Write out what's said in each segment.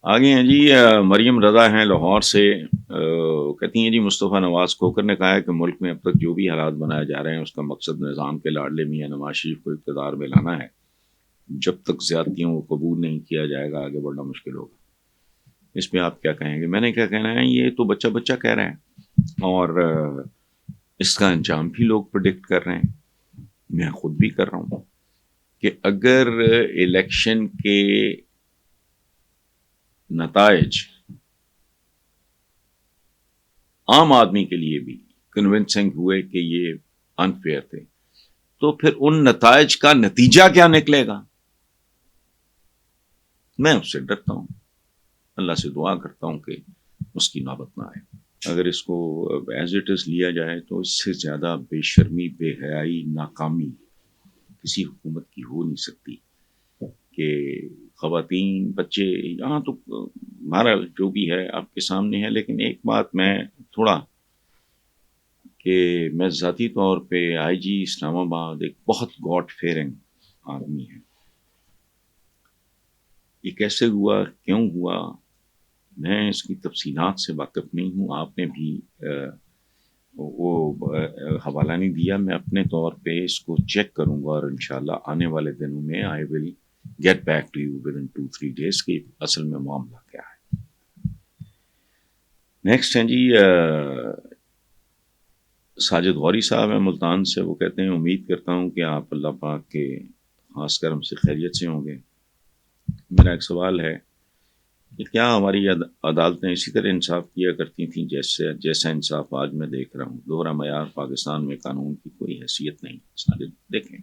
آگے ہیں جی مریم رضا ہیں لاہور سے، کہتی ہیں جی مصطفیٰ نواز کھوکر نے کہا ہے کہ ملک میں اب تک جو بھی حالات بنائے جا رہے ہیں اس کا مقصد نظام کے لاڈلے میاں نواز شریف کو اقتدار میں لانا ہے. جب تک زیادتیوں کو قبول نہیں کیا جائے گا آگے بڑھنا مشکل ہوگا. اس پہ آپ کیا کہیں گے؟ میں نے کیا کہنا ہے، یہ تو بچہ بچہ کہہ رہے ہیں اور اس کا انجام بھی لوگ پریڈکٹ کر رہے ہیں. میں خود بھی کر رہا ہوں کہ اگر الیکشن کے نتائج عام آدمی کے لیے بھی کنونسنگ ہوئے کہ یہ انفیئر تھے، تو پھر ان نتائج کا نتیجہ کیا نکلے گا؟ میں اس سے ڈرتا ہوں، اللہ سے دعا کرتا ہوں کہ اس کی نوبت نہ آئے. اگر اس کو ایز اٹ از لیا جائے تو اس سے زیادہ بے شرمی، بے حیائی، ناکامی کسی حکومت کی ہو نہیں سکتی کہ خواتین، بچے، یہاں تو ہمارا جو بھی ہے آپ کے سامنے ہے. لیکن ایک بات میں تھوڑا کہ میں ذاتی طور پہ آئی جی اسلام آباد ایک بہت گاڈ فیئرنگ آدمی ہے. یہ کیسے ہوا، کیوں ہوا، میں اس کی تفصیلات سے واقف نہیں ہوں. آپ نے بھی وہ حوالہ نہیں دیا. میں اپنے طور پہ اس کو چیک کروں گا اور انشاءاللہ آنے والے دنوں میں I will get back to you with in 2-3 days کہ اصل میں معاملہ کیا ہے. نیکسٹ ہیں جی ساجد غوری صاحب ہیں ملتان سے. وہ کہتے ہیں امید کرتا ہوں کہ آپ اللہ پاک کے خاص کرم سے خیریت سے ہوں گے. میرا ایک سوال ہے کہ کیا ہماری عدالتیں اسی طرح انصاف کیا کرتی تھیں جیسا انصاف آج میں دیکھ رہا ہوں؟ دوہرا معیار پاکستان میں قانون کی کوئی حیثیت نہیں. ساجد دیکھیں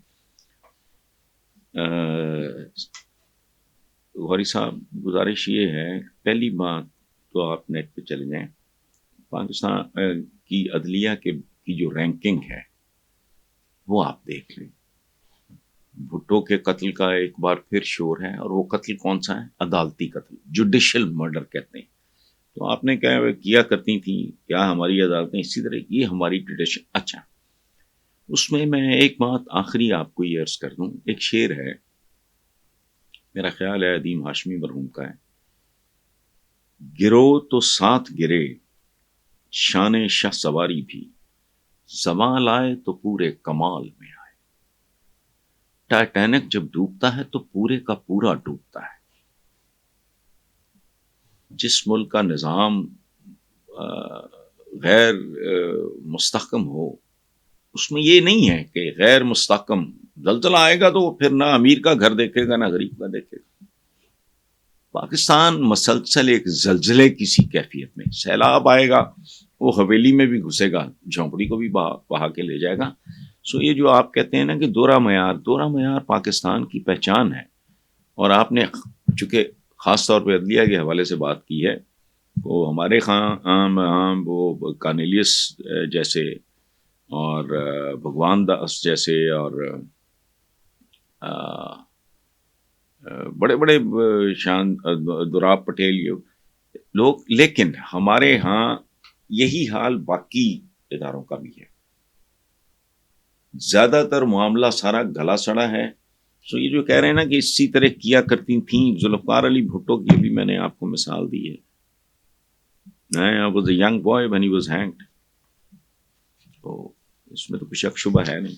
غوری صاحب، گزارش یہ ہے، پہلی بات تو آپ نیٹ پہ چلے جائیں، پاکستان کی عدلیہ کی جو رینکنگ ہے وہ آپ دیکھ لیں. بھٹو کے قتل کا ایک بار پھر شور ہے، اور وہ قتل کون سا ہے؟ عدالتی قتل، جوڈیشل مرڈر کہتے ہیں. تو آپ نے کیا کرتی تھیں، کیا ہماری عدالتیں اسی طرح؟ یہ ہماری ٹریڈیشن. اچھا، اس میں ایک بات آخری آپ کو یہ عرض کر دوں. ایک شعر ہے، میرا خیال ہے عدیم ہاشمی مرحوم کا ہے، گرو تو ساتھ گرے شان شاہ سواری بھی، زوال آئے تو پورے کمال میں آئے. ٹائٹینک جب ڈوبتا ہے تو پورے کا پورا ڈوبتا ہے. جس ملک کا نظام غیر مستحکم ہو، اس میں یہ نہیں ہے کہ غیر مستحکم زلزلہ آئے گا تو پھر نہ امیر کا گھر دیکھے گا نہ غریب کا دیکھے گا. پاکستان مسلسل ایک زلزلے کسی کیفیت میں، سیلاب آئے گا وہ حویلی میں بھی گھسے گا، جھونپڑی کو بھی بہا کے لے جائے گا. یہ جو آپ کہتے ہیں نا کہ دوہرا معیار پاکستان کی پہچان ہے. اور آپ نے چونکہ خاص طور پہ عدلیہ کے حوالے سے بات کی ہے، وہ ہمارے عام وہ کارنیلیس جیسے اور بھگوان داس جیسے اور بڑے بڑے شان دوراب پٹیل لوگ، لیکن ہمارے ہاں یہی حال باقی اداروں کا بھی ہے. زیادہ تر معاملہ سارا گلا سڑا ہے. یہ جو کہہ رہے ہیں نا کہ اسی طرح کیا کرتی تھیں، ذوالفقار علی بھٹو کی بھی میں نے آپ کو مثال دی ہے. I was a young boy when he was hanged. تو اس میں تو کوئی شک شبہ ہے نہیں.